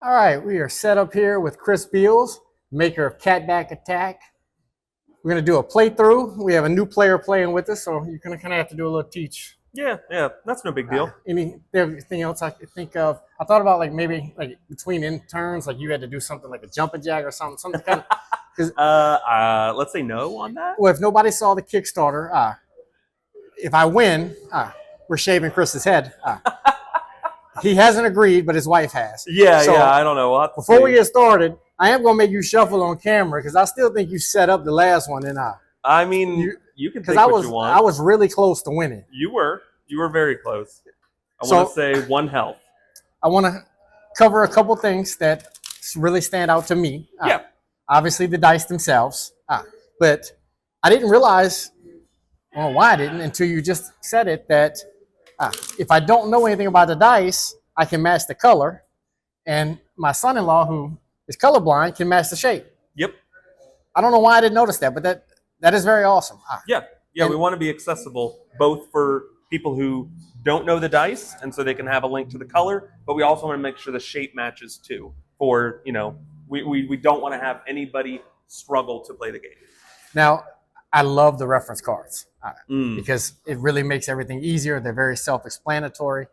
All right, we are set up here with Chris Beals, maker of KatBat Attack. We're going to do a playthrough. We have a new player playing with us, so you're going to kind of have to do a little teach. Yeah, that's no big deal. Anything else I could think of? I thought about maybe between in turns, like you had to do something like a jumping jack or something kind of. Let's say no on that. Well, if nobody saw the Kickstarter, if I win, we're shaving Chris's head. He hasn't agreed, but his wife has. Yeah, I don't know. Before we get started, I am going to make you shuffle on camera because I still think you set up the last one. And I mean, you can think what you want. I was really close to winning. You were very close. I want to say 1 health. I want to cover a couple things that really stand out to me. Yeah. Obviously, the dice themselves. But I didn't realize, I don't know why I didn't until you just said it, that if I don't know anything about the dice, I can match the color. And my son-in-law, who is colorblind, can match the shape. Yep. I don't know why I didn't notice that, but that is very awesome. Yeah, we want to be accessible both for people who don't know the dice, and so they can have a link to the color, but we also want to make sure the shape matches too. For, we don't want to have anybody struggle to play the game. Now, I love the reference cards because it really makes everything easier. They're very self-explanatory.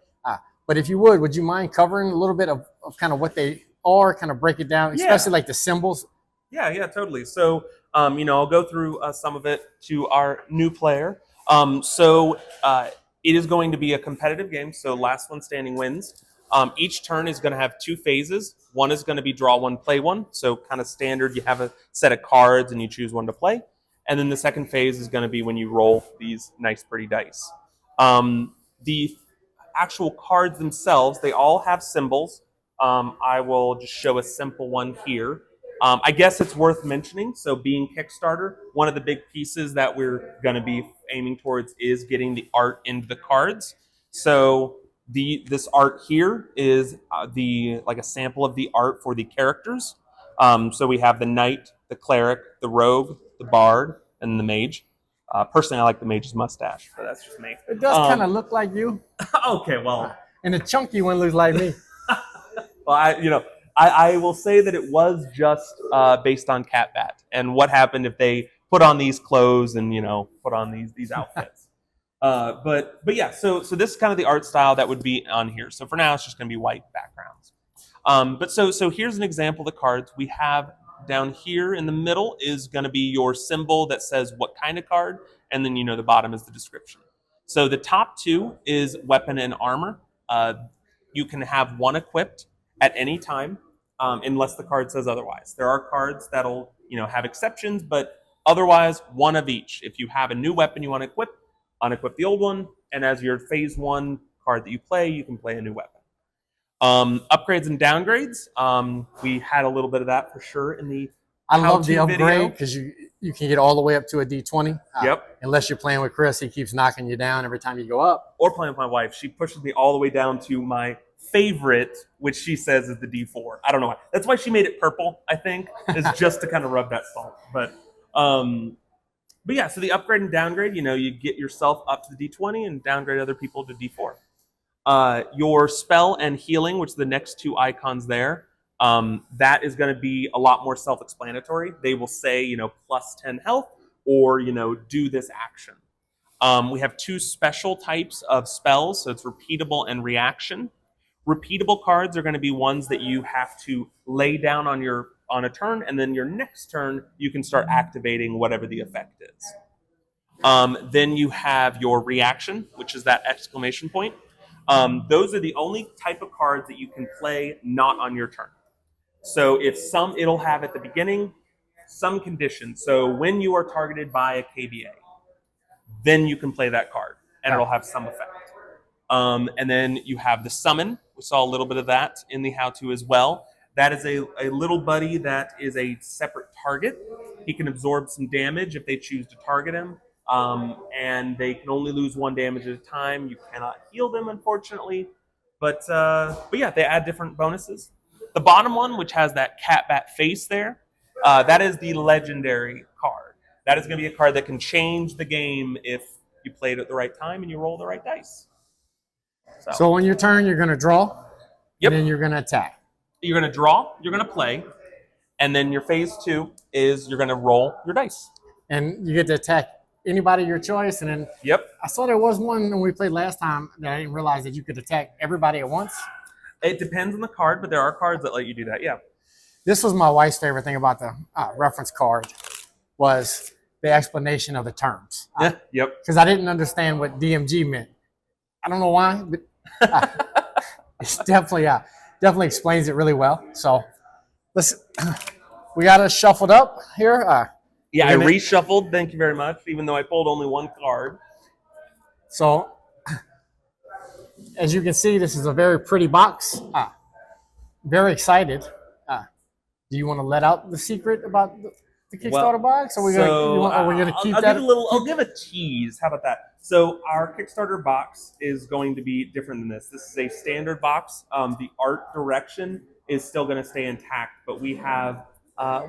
But if you would you mind covering a little bit of kind of what they are, kind of break it down, especially like the symbols? Yeah, totally. So, I'll go through some of it to our new player. It is going to be a competitive game, so last one standing wins. Each turn is going to have 2 phases. One is going to be draw one, play one. So kind of standard, you have a set of cards and you choose one to play. And then the second phase is going to be when you roll these nice, pretty dice. The actual cards themselves, they all have symbols. I will just show a simple one here. I guess it's worth mentioning, so being Kickstarter, one of the big pieces that we're going to be aiming towards is getting the art into the cards. So this art here is like a sample of the art for the characters. So we have the knight, the cleric, the rogue, the bard, and the mage. Personally, I like the mage's mustache, but that's just me. It does kind of look like you. Okay, well. And the chunky one looks like me. Well, I will say that it was just based on KatBat and what happened if they put on these clothes and put on these outfits. But yeah, so this is kind of the art style that would be on here. So for now, it's just going to be white backgrounds. But so here's an example of the cards we have. Down here in the middle is going to be your symbol that says what kind of card, and then the bottom is the description. So the top 2 is weapon and armor. You can have one equipped at any time, unless the card says otherwise. There are cards that'll have exceptions, but otherwise one of each. If you have a new weapon you want to equip, unequip the old one, and as your phase 1 card that you play, you can play a new weapon. Upgrades and downgrades. We had a little bit of that for sure in the I love the upgrade because you can get all the way up to a D20. Yep. Unless you're playing with Chris, he keeps knocking you down every time you go up. Or playing with my wife. She pushes me all the way down to my favorite, which she says is the D4. I don't know why. That's why she made it purple, I think, is just to kind of rub that salt. But yeah, so the upgrade and downgrade, you get yourself up to the D20 and downgrade other people to D4. Your spell and healing, which are the next 2 icons there, that is going to be a lot more self-explanatory. They will say, plus 10 health or, do this action. We have 2 special types of spells, so it's repeatable and reaction. Repeatable cards are going to be ones that you have to lay down on a turn, and then your next turn, you can start activating whatever the effect is. Then you have your reaction, which is that exclamation point. Those are the only type of cards that you can play not on your turn. So it'll have at the beginning some conditions. So when you are targeted by a KBA, then you can play that card and it'll have some effect. And then you have the summon. We saw a little bit of that in the how-to as well. That is a little buddy that is a separate target. He can absorb some damage if they choose to target him. And they can only lose 1 damage at a time. You cannot heal them, unfortunately. But yeah, they add different bonuses. The bottom one, which has that KatBat face there, that is the legendary card. That is going to be a card that can change the game if you played at the right time and you roll the right dice. So on your turn, you're going to draw, Yep. and then you're going to attack. you're going to draw, you're going to play, and then your phase 2 is you're going to roll your dice. And you get to attack anybody of your choice. And then Yep. I saw there was one when we played last time that I didn't realize that you could attack everybody at once. It depends on the card, but there are cards that let you do that. Yeah. This was my wife's favorite thing about the reference card was the explanation of the terms. Yep. Because I didn't understand what DMG meant. I don't know why, but it's definitely explains it really well. So we got us shuffled up here. Yeah, I reshuffled. Thank you very much, even though I pulled only one card. So, as you can see, this is a very pretty box. Very excited. Do you want to let out the secret about the Kickstarter box? Are we going to keep that? I'll give a tease. How about that? So our Kickstarter box is going to be different than this. This is a standard box. The art direction is still going to stay intact, but we have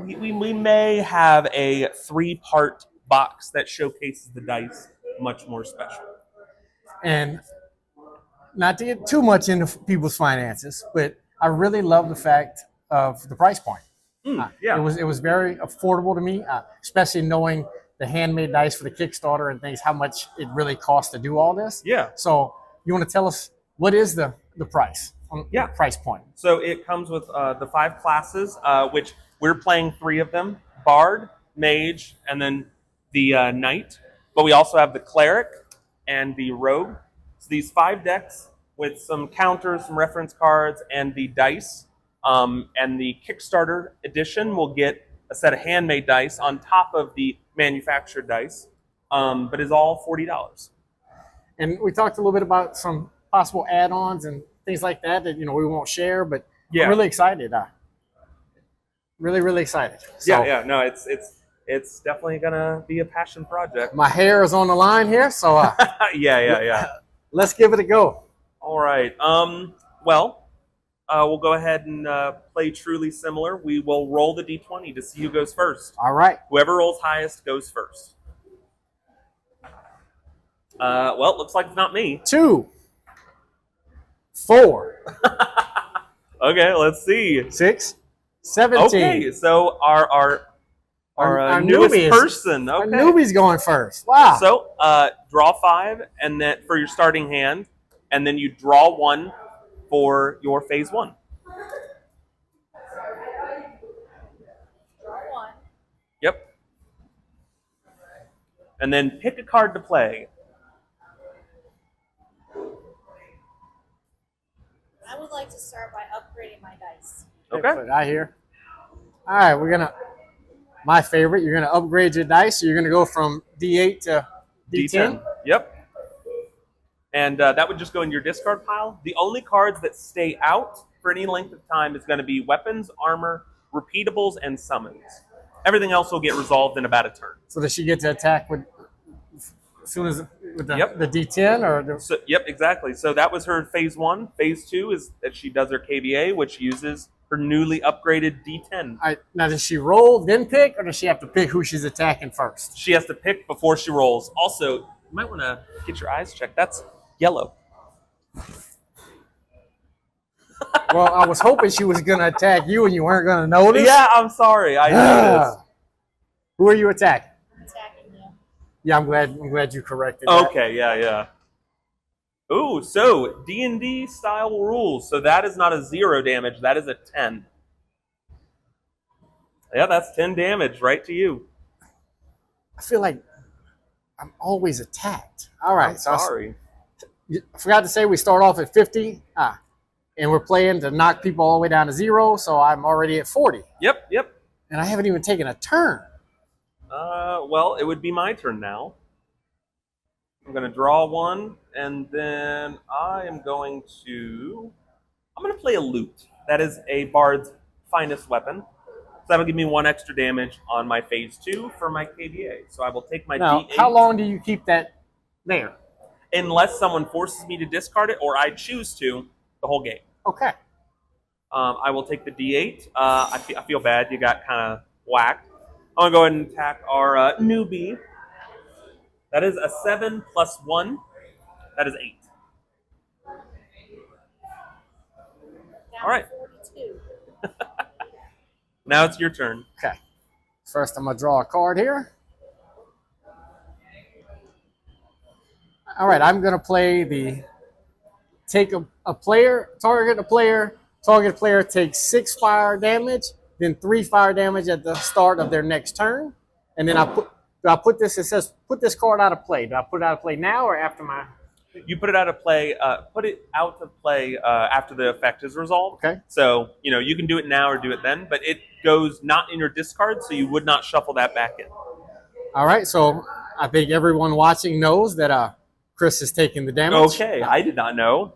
we may have a 3-part box that showcases the dice much more special. And not to get too much into people's finances, but I really love the fact of the price point. Yeah, it was very affordable to me, especially knowing the handmade dice for the Kickstarter and things, how much it really costs to do all this. Yeah. So you want to tell us what is the price? Yeah. Price point. So it comes with the 5 classes, which we're playing 3 of them: Bard, Mage, and then the Knight. But we also have the Cleric and the Rogue. So these 5 decks with some counters, some reference cards, and the dice. And the Kickstarter edition will get a set of handmade dice on top of the manufactured dice, but is all $40. And we talked a little bit about some possible add-ons and things like that we won't share, but yeah. I'm really excited. Really excited. So, yeah. No, it's definitely gonna be a passion project. My hair is on the line here, so yeah. Let's give it a go. All right. We'll go ahead and play Truly Similar. We will roll the D20 to see who goes first. All right. Whoever rolls highest goes first. It looks like it's not me. 2, 4. Okay, let's see. 6, 17. Okay, so our newest person. Okay. Our newbie's going first. Wow. So draw 5, and then for your starting hand, and then you draw 1 for your phase 1. Draw 1. Yep. And then pick a card to play. I would like to start by upgrading my dice. Okay. Put it out here. All right, my favorite, you're gonna upgrade your dice. So you're gonna go from D8 to D10. Yep. And that would just go in your discard pile. The only cards that stay out for any length of time is going to be weapons, armor, repeatables, and summons. Everything else will get resolved in about a turn. So does she get to attack with the D10 or? Yep, exactly. So that was her phase 1. Phase 2 is that she does her KBA, which uses her newly upgraded D10. Now, does she roll then pick, or does she have to pick who she's attacking first? She has to pick before she rolls. Also, you might want to get your eyes checked. That's yellow. Well, I was hoping she was going to attack you and you weren't going to notice. Yeah, I'm sorry. I noticed. Who are you attacking? I'm attacking you. Yeah, I'm glad you corrected that. Okay, yeah. Ooh, so D&D style rules. So that is not a 0 damage. That is a 10. Yeah, that's 10 damage right to you. I feel like I'm always attacked. All right. I'm sorry. I forgot to say we start off at 50, and we're playing to knock people all the way down to 0, so I'm already at 40. Yep. And I haven't even taken a turn. It would be my turn now. I'm going to draw 1, and then I'm going to play a lute. That is a bard's finest weapon. So that'll give me 1 extra damage on my phase 2 for my KBA. So I will take my D8. How long do you keep that there? Unless someone forces me to discard it, or I choose to, the whole game. Okay. I will take the D8. I feel bad. You got kind of whacked. I'm going to go ahead and attack our newbie. That is a 7 plus 1. That is 8. Down All right. to 42. Now it's your turn. Okay. First, I'm gonna draw a card here. All right, I'm gonna play the take a player, target a player. Target player takes 6 fire damage, then 3 fire damage at the start of their next turn, and then do I put this? It says put this card out of play. Do I put it out of play now or after my? You put it out of play. Put it out of play after the effect is resolved. Okay. So you can do it now or do it then, but it goes not in your discard, so you would not shuffle that back in. All right. So I think everyone watching knows that Chris is taking the damage. Okay, I did not know.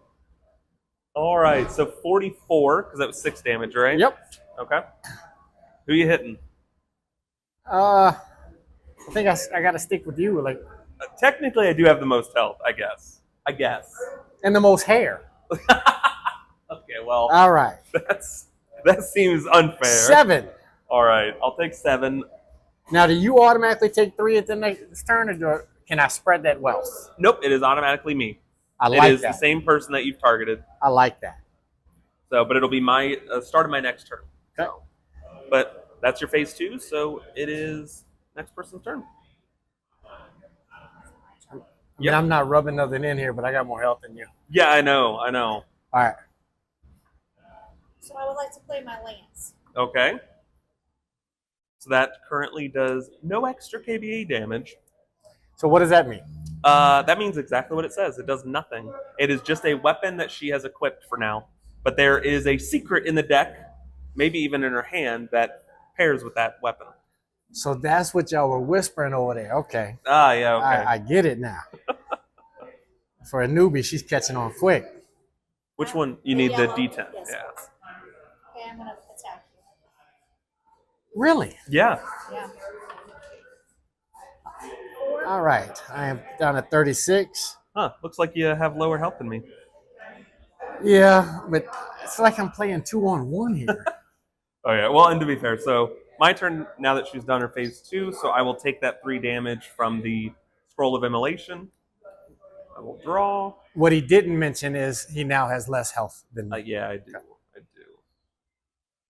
All right, so 44 because that was 6 damage, right? Yep. Okay. Who you hitting? I think I got to stick with you, like, Technically, I do have the most health, I guess. and the most hair. Okay, well, All right. that seems unfair. 7. All right, I'll take 7. Now, do you automatically take 3 at the next turn, or can I spread that wealth? Nope, it is automatically me. I It like is that. the same person that you've targeted. I like that. So, but it'll be my start of my next turn. Okay. So, but that's your phase 2, so it is next person's turn. I mean, I'm not rubbing nothing in here, but I got more health than you. Yeah, I know. All right. So I would like to play my lance. Okay. So that currently does no extra KBA damage. So what does that mean? That means exactly what it says. It does nothing. It is just a weapon that she has equipped for now. But there is a secret in the deck, maybe even in her hand, that pairs with that weapon. So that's what y'all were whispering over there. Okay. Ah, yeah, okay. I get it now. For a newbie, she's catching on quick. Which one? You need the yellow? D10. Yes, Yeah. please. Okay, I'm going to attack you. Really? Yeah. Yeah. All right. I am down at 36. Huh. Looks like you have lower health than me. Yeah, but it's like I'm playing 2-on-1 here. Oh, yeah. Well, and to be fair, so my turn now that she's done her phase 2, so I will take that 3 damage from the Scroll of Immolation. I will draw. What he didn't mention is he now has less health than me. Yeah, I do.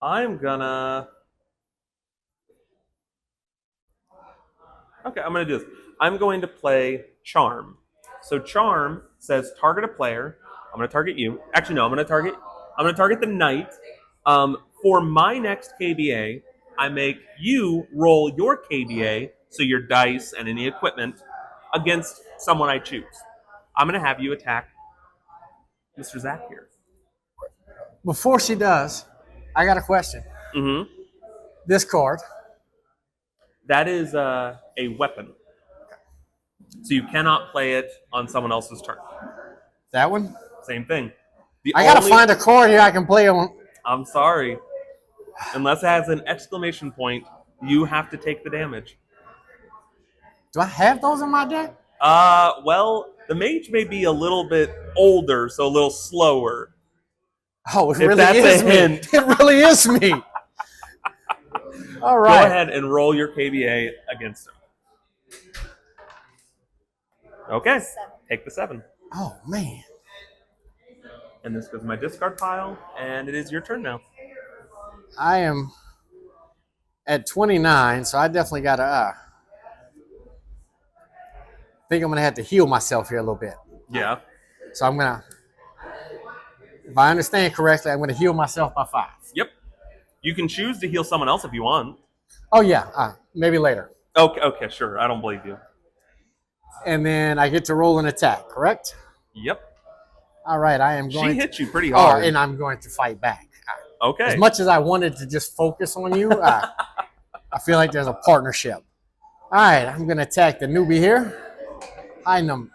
I'm gonna... Okay, I'm gonna do this. I'm going to play Charm. So Charm says target a player. I'm gonna target you. Actually, no, I'm gonna target the knight. For my next KBA, I make you roll your KBA, so your dice and any equipment, against someone I choose. I'm gonna have you attack Mr. Zach here. Before she does, I got a question. Mm-hmm. This card, That is a weapon. So you cannot play it on someone else's turn. that one, Same thing. I got to find a card here I can play on. I'm sorry. Unless it has an exclamation point, you have to take the damage. Do I have those in my deck? Well, the mage may be a little bit older, so a little slower. Oh, it If really that's is a me. hint. It really is me. All Go right. ahead and roll your KBA against him. Okay, 7. take the 7. Oh, man. And this goes in my discard pile, and it is your turn now. I am at 29, so I definitely got to think I'm going to have to heal myself here a little bit. Yeah. So I'm going to, if I understand correctly, I'm going to heal myself by 5. Yep. You can choose to heal someone else if you want. Oh, yeah. Maybe later. Okay, sure. I don't believe you. And then I get to roll an attack, correct? Yep. All right. I am going She hit you pretty Oh, hard. and I'm going to fight back. Okay. As much as I wanted to just focus on you, I feel like there's a partnership. All right. I'm going to attack the newbie here. High number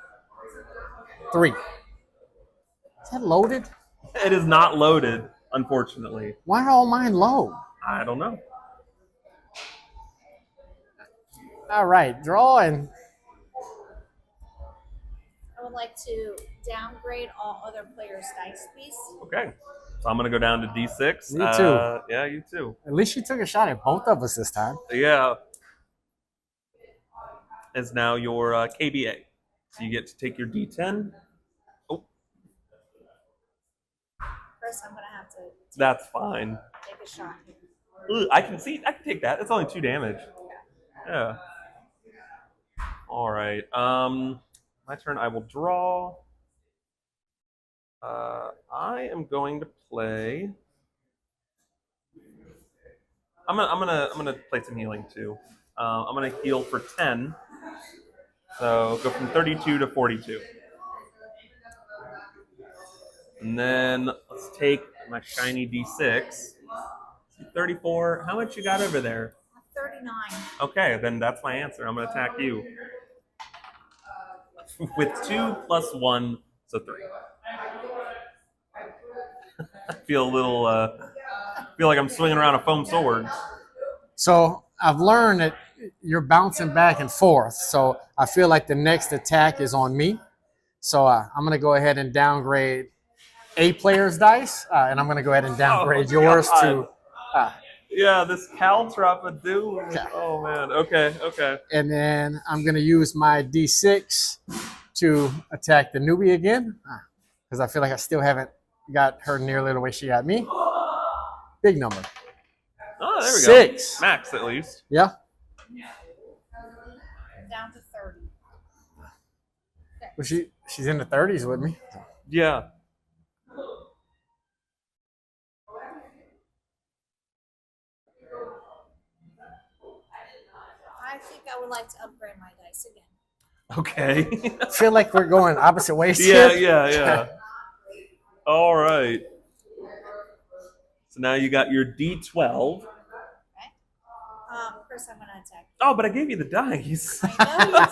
3. Is that loaded? It is not loaded, unfortunately. Why are all mine low? I don't know. All right. Draw and I would like to downgrade all other players' dice, please. Okay. So I'm going to go down to D6. Me too. Yeah, you too. at least you took a shot at both of us this time. Yeah. Is now your KBA. So you get to take your D10. Oh, Chris, I'm gonna have to That's fine. take a shot here. Ugh, I can take that. It's only 2 damage. Yeah. All right. My turn. I will draw. I am going to play. I'm gonna play some healing too. I'm gonna heal for 10. So go from 32 to 42. And then let's take my shiny D6. 34. How much you got over there? 39. Okay, then that's my answer. I'm gonna attack you. With 2 plus 1, so 3. I feel a little, feel like I'm swinging around a foam sword. So I've learned that you're bouncing back and forth. So I feel like the next attack is on me. So I'm going to go ahead and downgrade a player's dice, and I'm going to go ahead and downgrade yours to. Yeah, this Caltrop do. Okay. Oh man. Okay. And then I'm going to use my D6 to attack the newbie again, because I feel like I still haven't got her nearly the way she got me. Big number. Oh, there we 6. go. Max, at least. Yeah. Down to 30. Well, she's in the 30s with me. Yeah. I think I would like to upgrade my dice again. Okay. I feel like we're going opposite ways Yeah. here. All right. So now you got your D12. Okay. Chris, I'm gonna attack. Oh, but I gave you the dice. I know you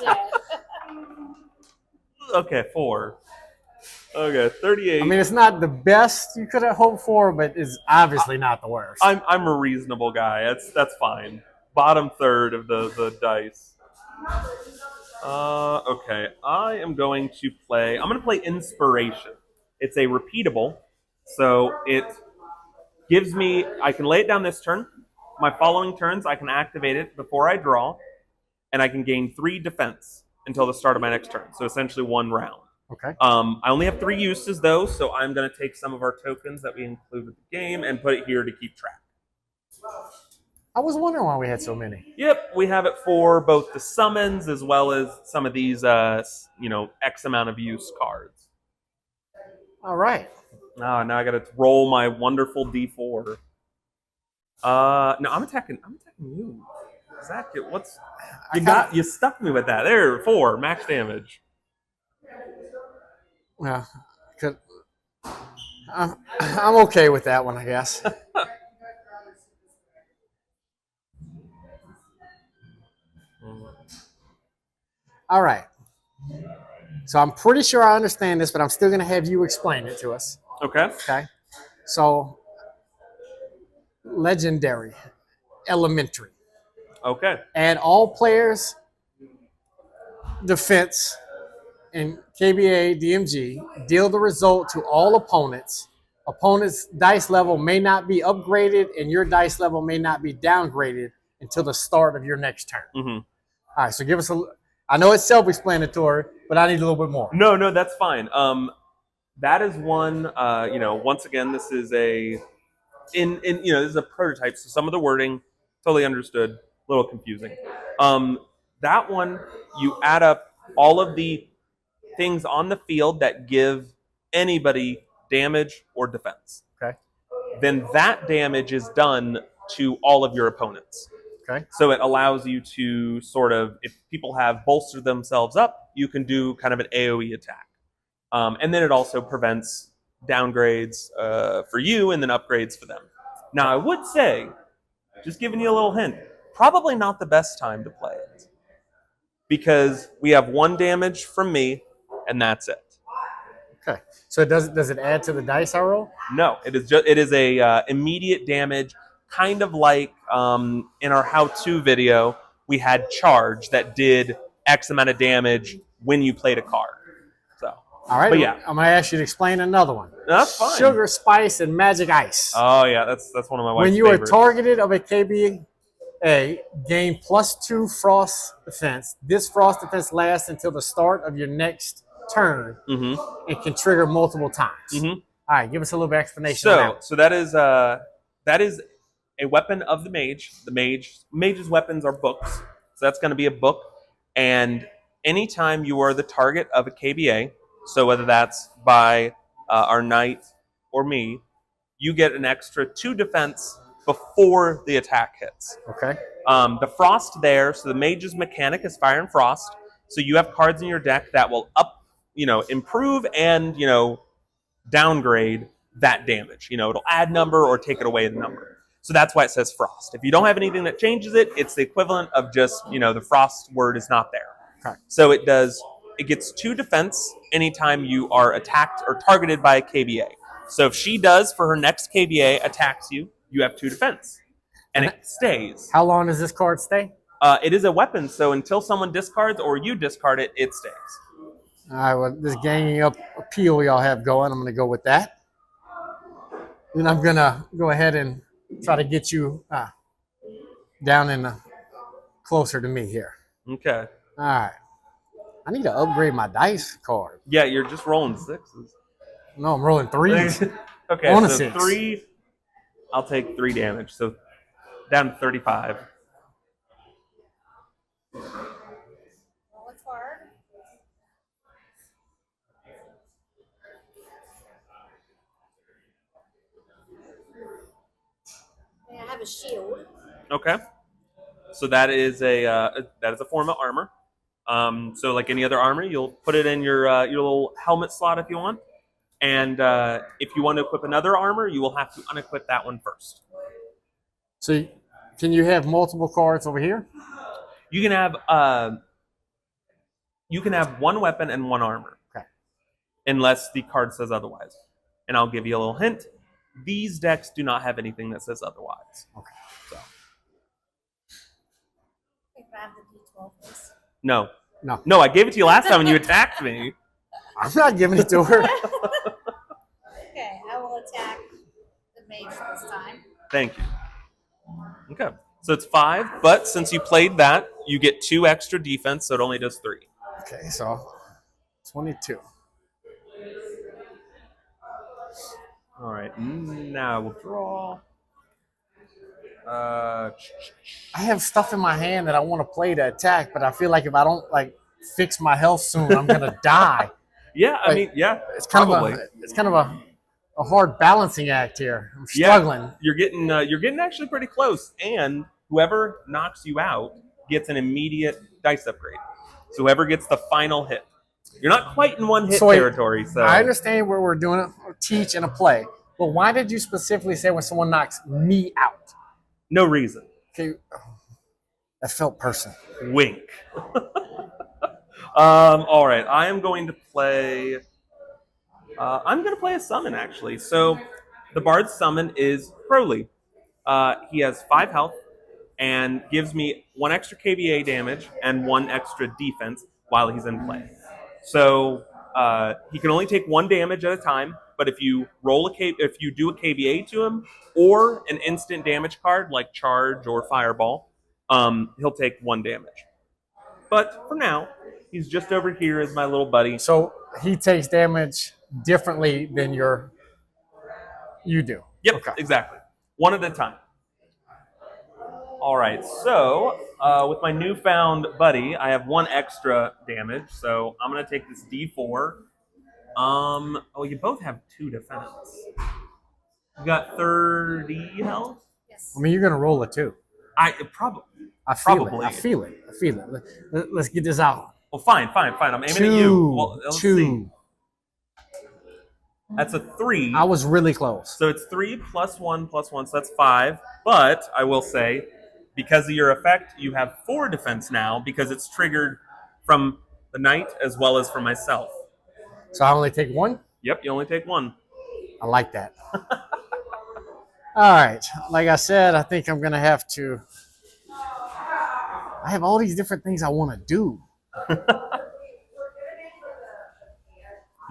did. Okay, 4. Okay, 38. I mean, it's not the best you could have hoped for, but it's obviously not the worst. I'm a reasonable guy. That's fine. Bottom third of the dice. Okay, I am going to play. I'm going to play Inspiration. It's a repeatable, so it gives me. I can lay it down this turn. My following turns, I can activate it before I draw, and I can gain 3 defense until the start of my next turn. So essentially 1 round. Okay. I only have 3 uses though, so I'm going to take some of our tokens that we include with the game and put it here to keep track. I was wondering why we had so many. Yep, we have it for both the summons as well as some of these, X amount of use cards. All right. Now I got to roll my wonderful D4. No, I'm attacking you. Zach, you stuck me with that. There, 4 max damage. Yeah. I'm okay with that one, I guess. All right. So I'm pretty sure I understand this, but I'm still going to have you explain it to us. Okay. Okay. So, legendary, elementary. Okay. Add all players' defense in KBA DMG. Deal the result to all opponents. Opponent's dice level may not be upgraded, and your dice level may not be downgraded until the start of your next turn. Mm-hmm. All right. So give us a. I know it's self-explanatory, but I need a little bit more. No, that's fine. That is one. Once again, this is this is a prototype, so some of the wording totally understood, a little confusing. That one, you add up all of the things on the field that give anybody damage or defense. Okay. Then that damage is done to all of your opponents. Okay. So it allows you to sort of, if people have bolstered themselves up, you can do kind of an AoE attack. And then it also prevents downgrades for you and then upgrades for them. Now, I would say, just giving you a little hint, probably not the best time to play it. Because we have 1 damage from me, and that's it. Okay. So does it add to the dice I roll? No, it is a immediate damage, kind of like in our how-to video, we had charge that did X amount of damage when you played a card. So, all right. But yeah, I'm gonna ask you to explain another one. That's fine. Sugar, spice, and magic ice. Oh yeah, that's one of my wife's When you favorites. are targeted of a KBA, gain +2 frost defense. This frost defense lasts until the start of your next turn Mm-hmm. and can trigger multiple times. Mm-hmm. All right, give us a little bit of explanation on that. So that is a weapon of the mage. Mage's weapons are books. So that's going to be a book. And anytime you are the target of a KBA, so whether that's by our knight or me, you get an extra 2 defense before the attack hits. Okay. The frost there, so the mage's mechanic is fire and frost. So you have cards in your deck that will improve and, downgrade that damage. It'll add number or take it away the number. So that's why it says frost. If you don't have anything that changes it, it's the equivalent of just, the frost word is not there. Okay. So it gets 2 defense anytime you are attacked or targeted by a KBA. So if she does for her next KBA attacks you, you have 2 defense. And it stays. How long does this card stay? It is a weapon, so until someone discards or you discard it, it stays. All right, well, this ganging up appeal y'all have going, I'm going to go with that. And I'm going to go ahead and try to get you down in closer to me here. Okay. All right. I need to upgrade my dice card. Yeah, you're just rolling 6s. No, I'm rolling 3s. Okay, On a so 6. 3. I'll take 3 damage, so down to 35. Well, it's hard. I have a shield. Okay. So that is a form of armor. So like any other armor, you'll put it in your little helmet slot if you want. And if you want to equip another armor, you will have to unequip that one first. So can you have multiple cards over here? You can have 1 weapon and 1 armor. Okay. Unless the card says otherwise. And I'll give you a little hint. These decks do not have anything that says otherwise. Okay. So. If I have the D12, please. No. No. No, I gave it to you last time when you attacked me. I'm not giving it to her. Okay, I will attack the mage this time. Thank you. Okay. So it's 5, but since you played that, you get 2 extra defense, so it only does 3. Okay, so 22. All right. Now we'll draw. I have stuff in my hand that I want to play to attack, but I feel like if I don't fix my health soon, I'm gonna die. Yeah, I mean, yeah, It's kind probably. of a hard balancing act here. I'm struggling. Yeah, you're getting actually pretty close, and whoever knocks you out gets an immediate dice upgrade. So whoever gets the final hit, you're not quite in 1 hit territory. So I understand where we're doing a teach and a play, but why did you specifically say when someone knocks me out? No reason. Okay, that felt personal. Wink. All right, I am going to play. I'm going to play a summon actually. So the Bard's summon is Crowley. He has 5 health and gives me 1 extra KBA damage and 1 extra defense while he's in play. So he can only take 1 damage at a time. But if you if you do a KBA to him or an instant damage card like Charge or Fireball, he'll take 1 damage. But for now, he's just over here as my little buddy. So he takes damage differently than you do. Yep, Okay. exactly. 1 at a time. All right, so with my newfound buddy, I have 1 extra damage. So I'm going to take this D4. You both have 2 defense. You got 30 health? Yes. I mean, you're gonna roll it too. I feel it. Let's get this out. Well, fine. I'm aiming at you. Well, let's see. 2. That's a 3. I was really close. So it's 3 plus 1 plus 1, so that's 5. But I will say, because of your effect, you have 4 defense now because it's triggered from the knight as well as from myself. So I only take 1? Yep, you only take 1. I like that. All right. Like I said, I think I'm going to have to... I have all these different things I want to do.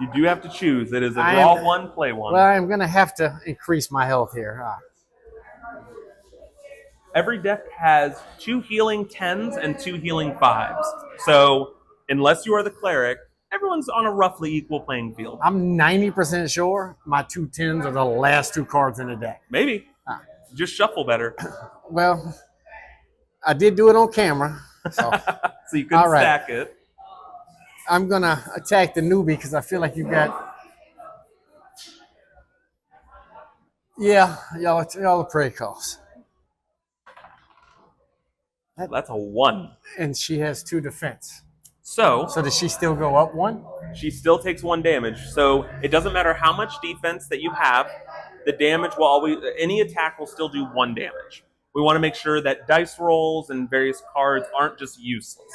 You do have to choose. It is a draw 1, play 1. Well, I'm going to have to increase my health here. Every deck has 2 healing 10s and 2 healing 5s. So unless you are the cleric, everyone's on a roughly equal playing field. I'm 90% sure my 2 10s are the last 2 cards in the deck. Maybe. Just shuffle better. Well, I did do it on camera. So, So you can All right. stack it. I'm going to attack the newbie because I feel like you got... Yeah, y'all are pretty close. That's a 1. And she has 2 defense. So does she still go up 1? she still takes 1 damage. So it doesn't matter how much defense that you have, the damage will always, any attack will still do 1 damage. We want to make sure that dice rolls and various cards aren't just useless.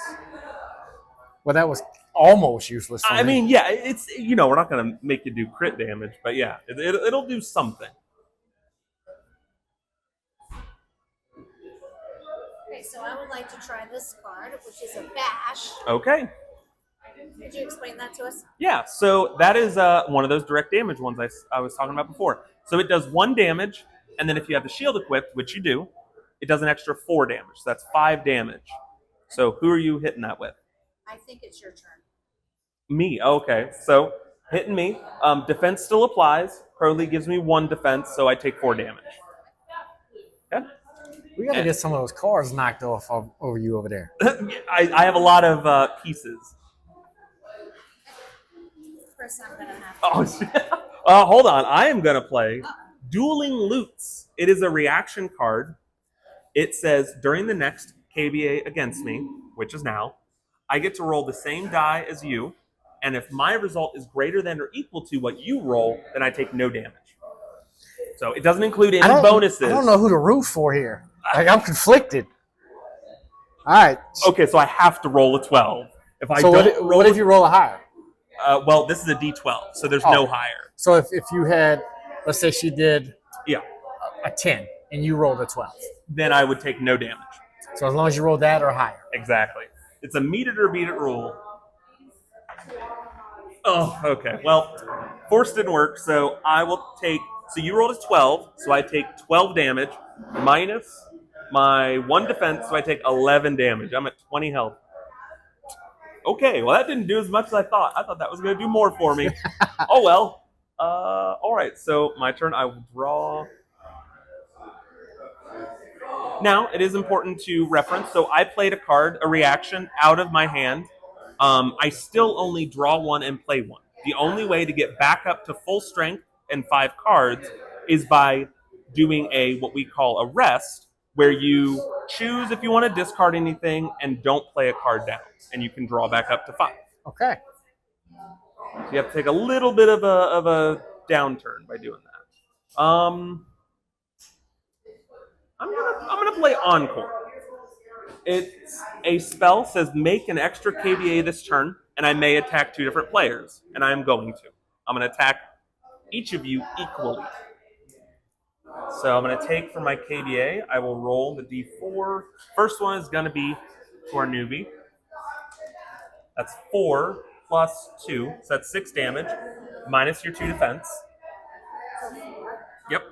Well, that was almost useless for me. I mean, yeah, it's, we're not going to make you do crit damage, but yeah, it'll do something. Okay, so I would like to try this card, which is a bash. Okay. Could you explain that to us? Yeah, so that is one of those direct damage ones I was talking about before. So it does 1 damage, and then if you have the shield equipped, which you do, it does an extra 4 damage. So that's 5 damage. So who are you hitting that with? I think it's your turn. Me. Okay, so hitting me. Defense still applies. Crowley gives me 1 defense, so I take 4 damage. Okay. We got to get some of those cars knocked off over you over there. I have a lot of pieces. First, I'm gonna have. Oh, shit. Hold on. I am going to play Dueling Loots. It is a reaction card. It says, during the next KBA against me, which is now, I get to roll the same die as you, and if my result is greater than or equal to what you roll, then I take no damage. So it doesn't include any bonuses. I don't know who to root for here. Like, I'm conflicted. All right. Okay, so I have to roll a 12. If I So don't roll, what if you roll a higher? well, this is a D12, so there's no higher. So if you had, let's say she did Yeah, a 10 and you rolled a 12. then I would take no damage. So as long as you roll that or higher. Exactly. It's a meet it or beat it rule. Oh, okay. Well, force didn't work, so I will take. So you rolled a 12, so I take 12 damage minus my 1 defense, so I take 11 damage. I'm at 20 health. Okay, well that didn't do as much as I thought. I thought that was going to do more for me. Oh well. All right, so my turn. I will draw. Now, it is important to reference. So I played a card, a reaction, out of my hand. I still only draw 1 and play 1. The only way to get back up to full strength and 5 cards is by doing what we call a rest, where you choose if you want to discard anything and don't play a card down, and you can draw back up to 5. Okay. So you have to take a little bit of a downturn by doing that. I'm gonna play Encore. It's a spell, says make an extra KBA this turn, and I may attack 2 different players, and I am going to. I'm gonna attack each of you equally. So I'm gonna take for my KBA. I will roll the D4. First one is gonna be to our newbie. That's 4 plus 2, so that's 6 damage, minus your 2 defense. Yep.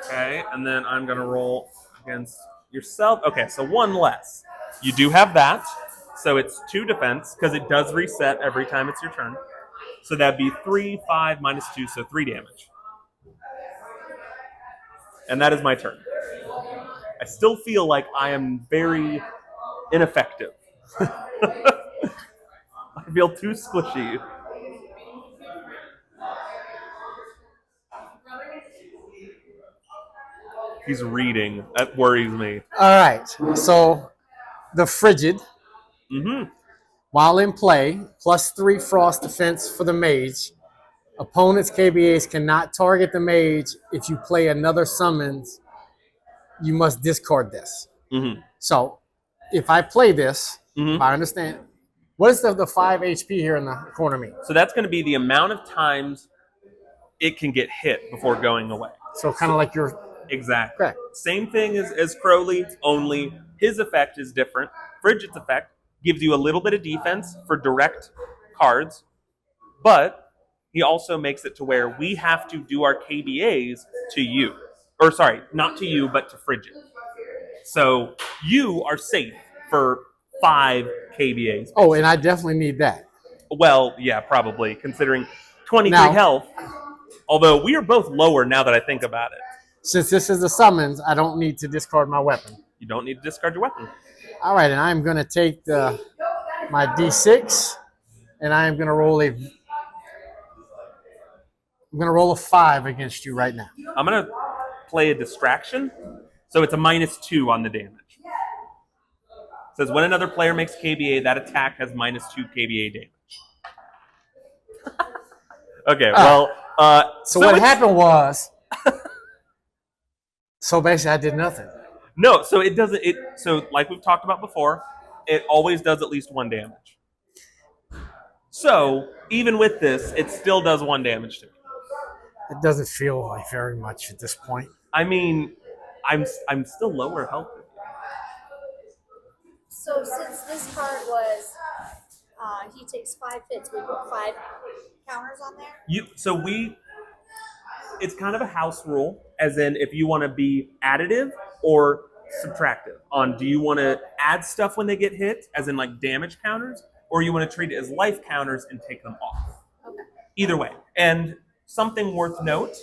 Okay, and then I'm going to roll against yourself. Okay, so 1 less. You do have that, so it's 2 defense, because it does reset every time it's your turn. So that'd be 3, 5, minus 2, so 3 damage. And that is my turn. I still feel like I am very ineffective. I feel too squishy. He's reading. That worries me. All right. So the frigid, while in play, +3 frost defense for the mage. Opponent's KBAs cannot target the mage. If you play another summons, you must discard this. So if I play this, if I understand, what does the 5 HP here in the corner mean? So that's going to be the amount of times it can get hit before going away. So kind of like your... Exactly. Okay. Same thing as Crowley, only his effect is different. Frigid's effect gives you a little bit of defense for direct cards, but he also makes it to where we have to do our KBAs to you. Or sorry, not to you, but to Frigid. So you are safe for 5 KBAs. Oh, and I definitely need that. Well, yeah, probably, considering 23 Now- health. Although we are both lower now that I think about it. Since this is a summons, I don't need to discard my weapon. You don't need to discard your weapon. All right, and I'm going to take my D6, and I am going to roll a 5 against you right now. I'm going to play a distraction, so it's a -2 on the damage. It says when another player makes KBA, that attack has -2 KBA damage. Okay, well... So what happened was... So basically, I did nothing. No, so it doesn't... So like we've talked about before, it always does at least 1 damage. So, even with this, it still does 1 damage to me. It doesn't feel like very much at this point. I mean, I'm still lower health. So since this card was, he takes 5 hits, we put 5 counters on there? It's kind of a house rule, as in if you want to be additive or subtractive on do you want to add stuff when they get hit, as in like damage counters, or you want to treat it as life counters and take them off. Okay. Either way. And something worth note,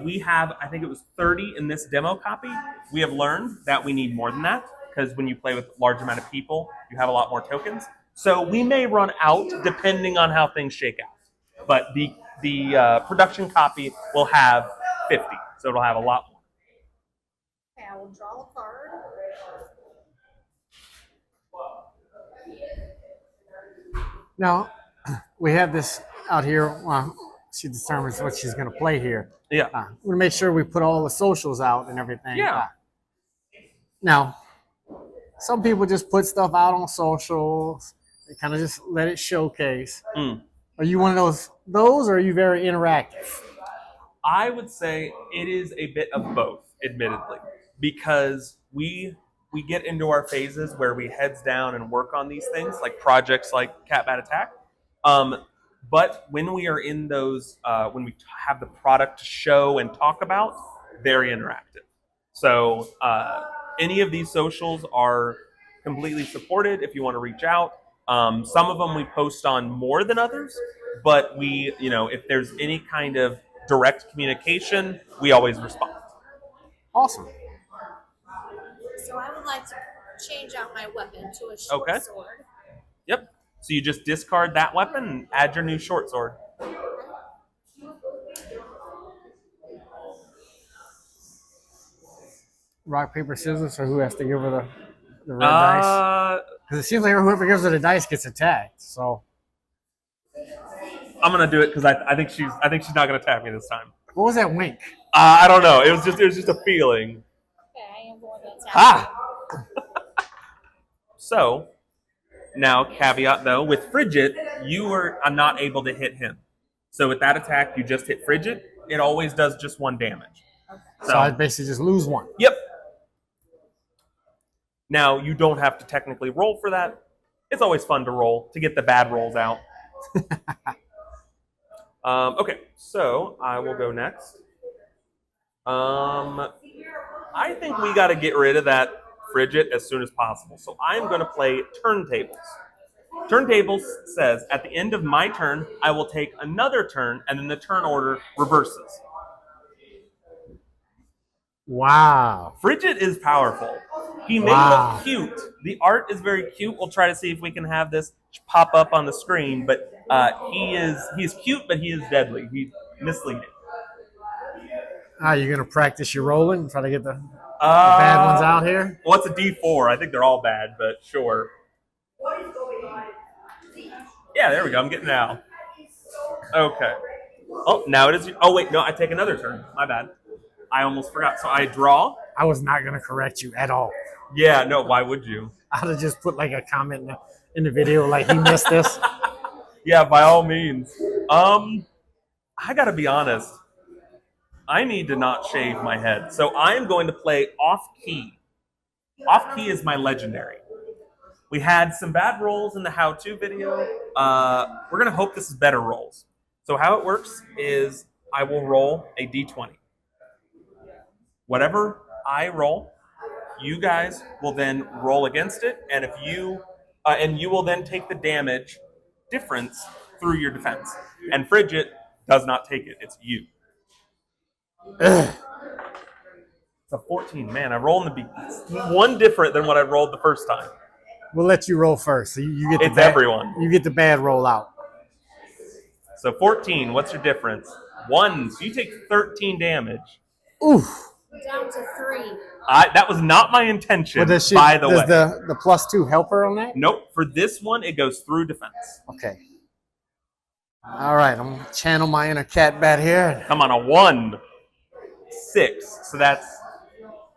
we have, I think it was 30 in this demo copy. We have learned that we need more than that, because when you play with a large amount of people, you have a lot more tokens. So we may run out depending on how things shake out. But the production copy will have 50, so it'll have a lot more. Okay, I will draw a card. Now, we have this out here. Well, she determines what she's going to play here. Yeah. We're going to make sure we put all the socials out and everything. Yeah. Now, some people just put stuff out on socials. They kind of just let it showcase. Are you one of those, or are you very interactive? I would say it is a bit of both, admittedly, because we get into our phases where we heads down and work on these things, like projects like KatBat Attack. But when we are in those, when we have the product to show and talk about, very interactive. So any of these socials are completely supported if you want to reach out. Some of them we post on more than others, but we, if there's any kind of direct communication, we always respond. Awesome. So I would like to change out my weapon to a short sword. Yep. So you just discard that weapon and add your new short sword. Rock, paper, scissors, or who has to give her the red dice? Because it seems like whoever gives her the dice gets attacked. So I'm gonna do it because I think she's not gonna attack me this time. what was that wink? I don't know. It was just a feeling. Okay, I am going to attack. Ah! So now, caveat though, with Frigid, you are not able to hit him. So with that attack, you just hit Frigid. It always does just 1 damage. Okay. So I basically just lose 1. Yep. Now, you don't have to technically roll for that. It's always fun to roll, to get the bad rolls out. Okay, so I will go next. I think we got to get rid of that Frigid as soon as possible. So I'm going to play Turntables. Turntables says, at the end of my turn, I will take another turn, and then the turn order reverses. Wow. Frigid is powerful. He may look cute. The art is very cute. We'll try to see if we can have this pop up on the screen, but he's cute, but he is deadly. He's misleading. You're going to practice your rolling and try to get the bad ones out here? Well, it's a D4. I think they're all bad, but sure. Yeah, there we go. I'm getting it out. Okay. Oh, now it is. Oh, wait. No, I take another turn. My bad. I almost forgot. So I draw. I was not going to correct you at all. Yeah, no, why would you? I'd have just put like a comment in the video like he missed this. Yeah, by all means. I got to be honest. I need to not shave my head. So I am going to play Off Key. Off Key is my legendary. We had some bad rolls in the how-to video. We're going to hope this is better rolls. So how it works is I will roll a D20. Whatever I roll, You guys will then roll against it, and you will then take the damage difference through your defense. And Frigid does not take it; it's you. Ugh. It's a 14. Man, I rolled in one different than what I rolled the first time. We'll let you roll first. So you get It's everyone. You get the bad roll out. So 14. What's your difference? 1. So you take 13 damage. Oof. Down to 3. That was not my intention, Well, by the way. Does the +2 help her on that? Nope. For this one, it goes through defense. Okay. All right. I'm going to channel my inner KatBat here. Come on, a 1. 6. So that's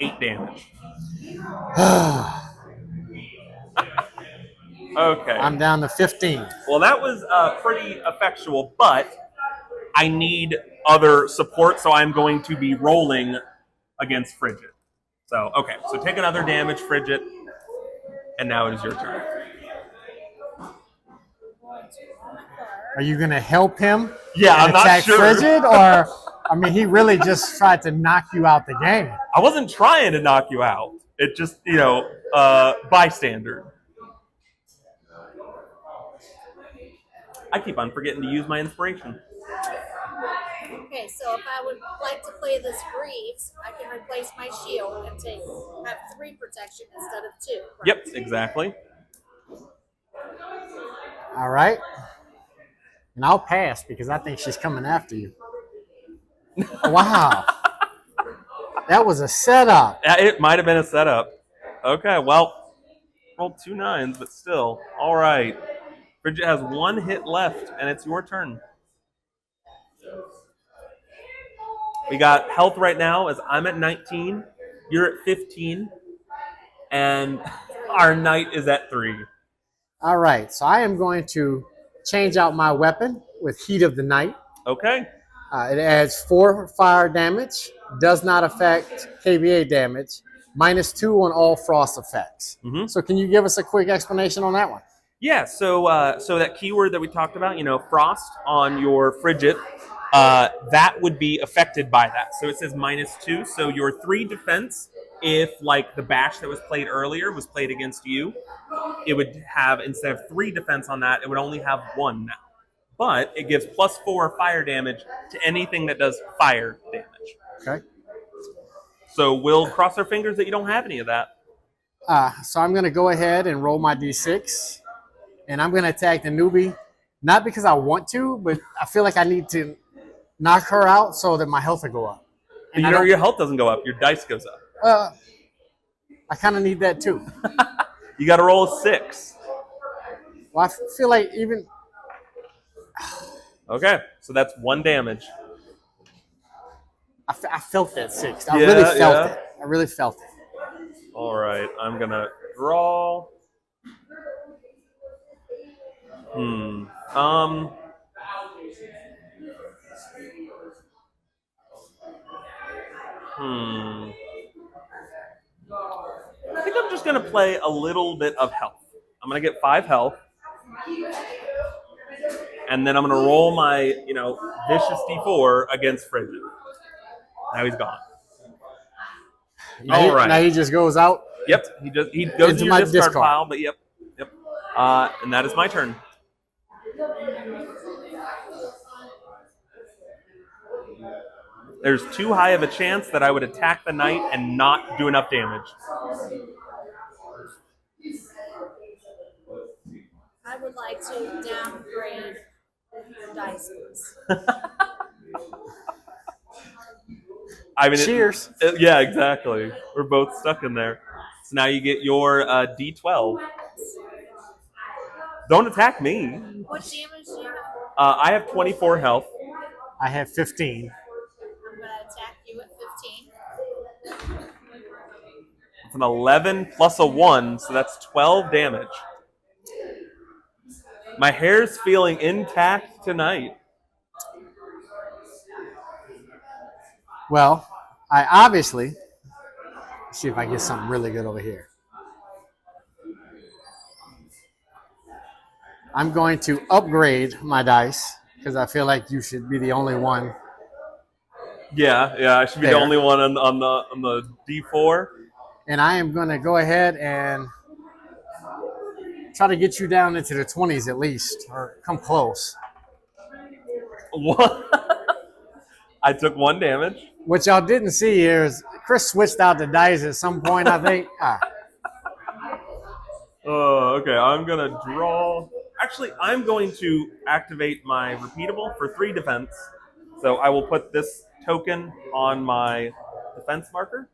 8 damage. Okay. I'm down to 15. Well, that was pretty effectual, but I need other support, so I'm going to be rolling against Frigid. So, okay. So take another damage, Frigid, and now it is your turn. Are you going to help him? Yeah, I'm not attack sure. Frigid, or I mean, he really just tried to knock you out the game. I wasn't trying to knock you out. It just, bystander. I keep on forgetting to use my inspiration. Okay, so if I would like to play this Greaves, I can replace my shield and have 3 protection instead of 2. Right? Yep, exactly. All right. And I'll pass because I think she's coming after you. Wow. That was a setup. It might have been a setup. Okay, well, rolled 2 9s, but still. All right. Bridget has 1 hit left, and it's your turn. We got health right now as I'm at 19, you're at 15, and our knight is at 3. All right. So I am going to change out my weapon with Heat of the Night. Okay. It adds 4 fire damage, does not affect KBA damage, -2 on all frost effects. Mm-hmm. So can you give us a quick explanation on that one? Yeah, so that keyword that we talked about, frost on your Frigid, that would be affected by that. So it says -2, so your 3 defense, if like the bash that was played earlier was played against you, it would have, instead of 3 defense on that, it would only have 1 now. But it gives +4 fire damage to anything that does fire damage. Okay. So we'll cross our fingers that you don't have any of that. So I'm going to go ahead and roll my D6, and I'm going to attack the newbie, not because I want to, but I feel like I need to knock her out so that my health will go up. And Your health doesn't go up, your dice goes up. I kind of need that too. You got to roll a 6. Well, I feel like even... Okay, so that's 1 damage. I felt that 6. I really felt it. I really felt it. All right, I'm going to draw. I think I'm just going to play a little bit of health. I'm going to get 5 health. And then I'm going to roll my, vicious D4 against Frigid. Now he's gone. All right. Now he just goes out. Yep. He goes Into to my your discard discard. pile, but yep. And that is my turn. There's too high of a chance that I would attack the knight and not do enough damage. I would like to downgrade your dice, please. I mean, Cheers. Yeah, exactly. We're both stuck in there. So now you get your D12. Don't attack me. What damage do you have? I have 24 health. I have 15. I'm going to attack you at 15. It's an 11 plus a 1, so that's 12 damage. My hair's feeling intact tonight. Well, I obviously... Let's see if I get something really good over here. I'm going to upgrade my dice because I feel like you should be the only one. Yeah, I should be the only one on the D4. and I am going to go ahead and try to get you down into the 20s at least, or come close. What? I took 1 damage. What y'all didn't see here is Chris switched out the dice at some point, I think. Okay, I'm going to draw. Actually, I'm going to activate my repeatable for 3 defense. So I will put this token on my defense marker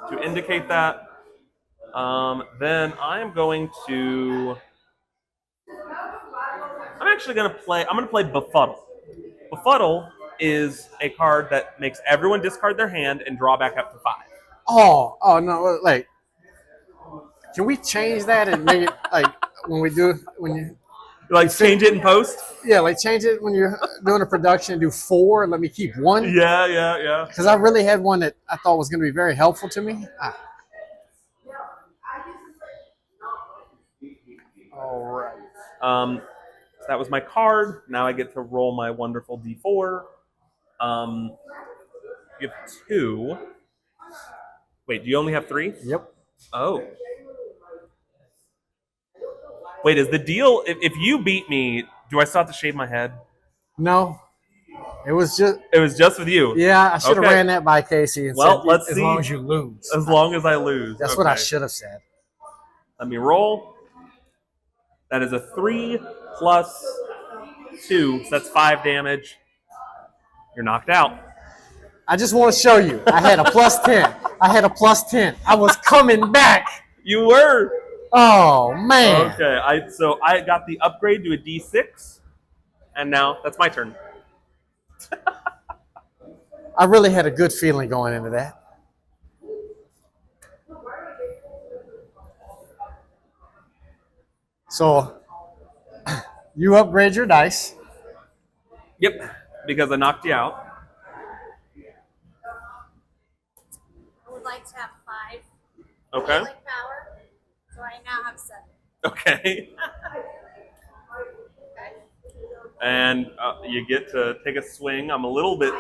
to indicate that. Then I'm going to. I'm going to play Befuddle. Befuddle is a card that makes everyone discard their hand and draw back up to 5. Oh no! Like, can we change that and make it like when you like change it in post? Yeah, like change it when you're doing a production. Do 4. Let me keep 1. Yeah. Because I really had one that I thought was going to be very helpful to me. All right. So that was my card. Now I get to roll my wonderful D4. You have 2. Wait, do you only have 3? Yep. Oh. Wait, is the deal, if you beat me, do I still have to shave my head? No. It was just with you. Yeah, I should have Okay. ran that by Casey and Well, said, let's as see. long as you lose. As long as I lose. That's Okay. what I should have said. Let me roll. That is a 3 plus 2, so that's 5 damage. You're knocked out. I just want to show you. I had a plus 10. I was coming back. You were. Oh, man. Okay, so I got the upgrade to a D6, and now that's my turn. I really had a good feeling going into that. So, you upgrade your dice. Yep, because I knocked you out. I would like to have 5 Okay. healing power, so I now have 7. Okay. Okay. And you get to take a swing. I'm a little bit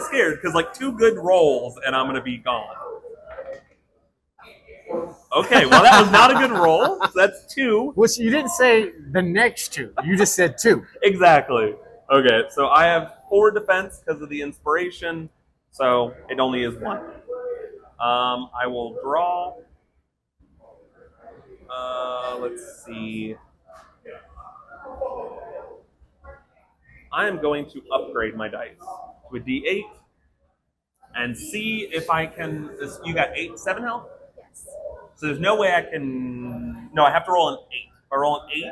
scared because like 2 good rolls and I'm gonna be gone. Okay, well that was not a good roll. So that's 2. Which you didn't say the next 2. You just said 2. Exactly. Okay, so I have 4 defense because of the inspiration, so it only is 1. I will draw. Let's see. I am going to upgrade my dice to a D8 and see if I can. You got 7 health? Yes. So there's no way I can. No, I have to roll an 8. If I roll an 8,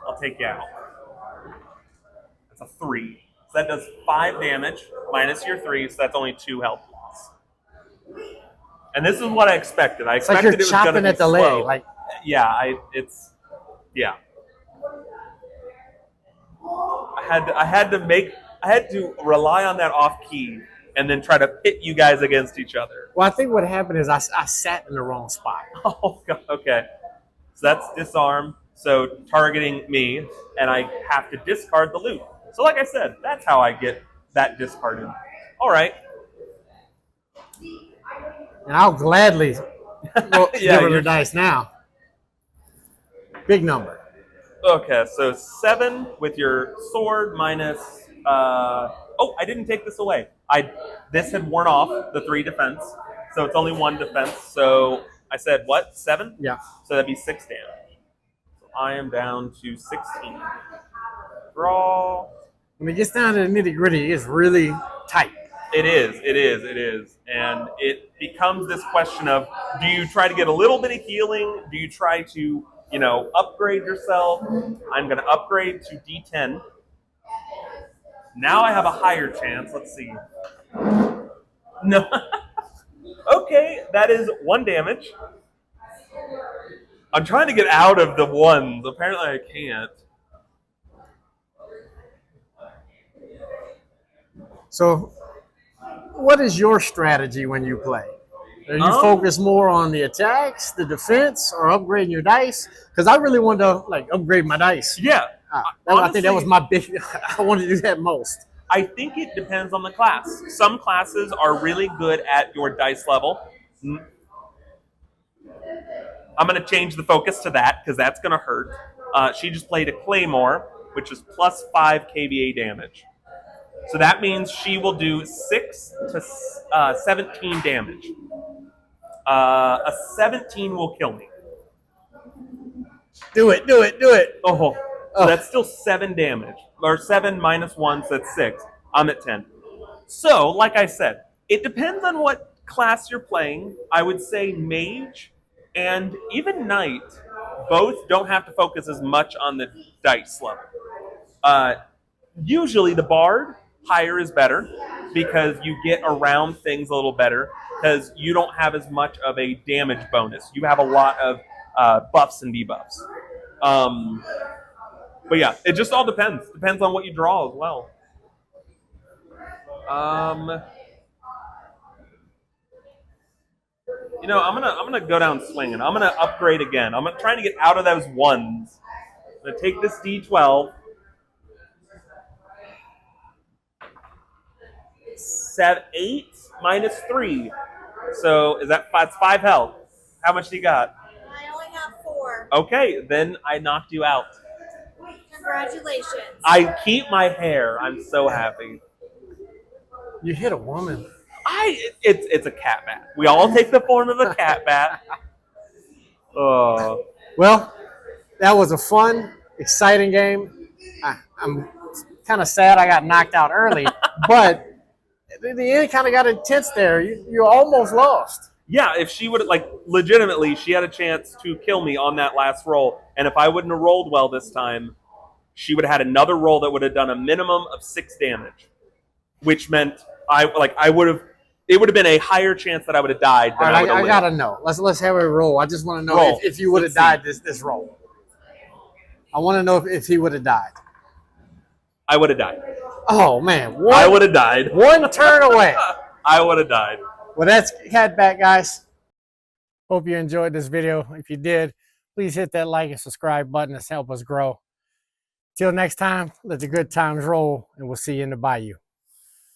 I'll take you out. That's a 3. So that does 5 damage minus your 3, so that's only 2 health loss. And this is what I expected. I It's like expected you're it was going chopping to be at the slow. leg. Like, Yeah, I had to rely on that off key and then try to pit you guys against each other. well, I think what happened is I sat in the wrong spot. Oh god, okay. So that's disarm, so targeting me, and I have to discard the loot. So like I said, that's how I get that discarded. All right. And I'll gladly give her the dice now. Big number. Okay, so 7 with your sword minus. Oh, I didn't take this away. This had worn off the 3 defense, so it's only 1 defense. So I said what? 7? Yeah. So that'd be 6 damage. So I am down to 16. Draw. When it gets down to the nitty gritty, it's really tight. It is. And it becomes this question of, do you try to get a little bit of healing? Do you try to, upgrade yourself? I'm going to upgrade to D10. Now I have a higher chance. Let's see. No. Okay, that is 1 damage. I'm trying to get out of the 1s. Apparently I can't. So, what is your strategy when you play? Are you focus more on the attacks, the defense, or upgrading your dice? Because I really wanted to upgrade my dice. Yeah. I think that was my big. I wanted to do that most. I think it depends on the class. Some classes are really good at your dice level. I'm going to change the focus to that because that's going to hurt. She just played a Claymore, which is plus 5 KBA damage. So that means she will do 6 to 17 damage. A 17 will kill me. Do it, do it, do it. Oh, so that's still 7 damage. Or 7 minus 1, so that's 6. I'm at 10. So, like I said, it depends on what class you're playing. I would say Mage and even Knight both don't have to focus as much on the dice level. Usually the Bard, higher is better because you get around things a little better because you don't have as much of a damage bonus. You have a lot of buffs and debuffs. But yeah, it just all depends. Depends on what you draw as well. You know, I'm gonna go down swinging. I'm gonna upgrade again. I'm trying to get out of those ones. I'm gonna take this D12. 8 minus 3. So is that's 5 health. How much do you got? I only have 4. Okay, then I knocked you out. Congratulations. I keep my hair. I'm so happy. You hit a woman. It's a KatBat. We all take the form of a KatBat. Oh. Well, that was a fun, exciting game. I'm kind of sad I got knocked out early, but the end kind of got intense there. You almost lost. Yeah, if she would have, like, legitimately, she had a chance to kill me on that last roll. And if I wouldn't have rolled well this time, she would have had another roll that would have done a minimum of 6 damage. Which meant it would have been a higher chance that I would have died than I would have I lived. gotta know. Let's have a roll. I just want to know if you would have died this roll. I want to know if he would have died. I would have died. Oh man, I would have died. One turn away. I would have died. Well, that's KatBat, guys. Hope you enjoyed this video. If you did, please hit that like and subscribe button to help us grow. Till next time, let the good times roll, and we'll see you in the bayou.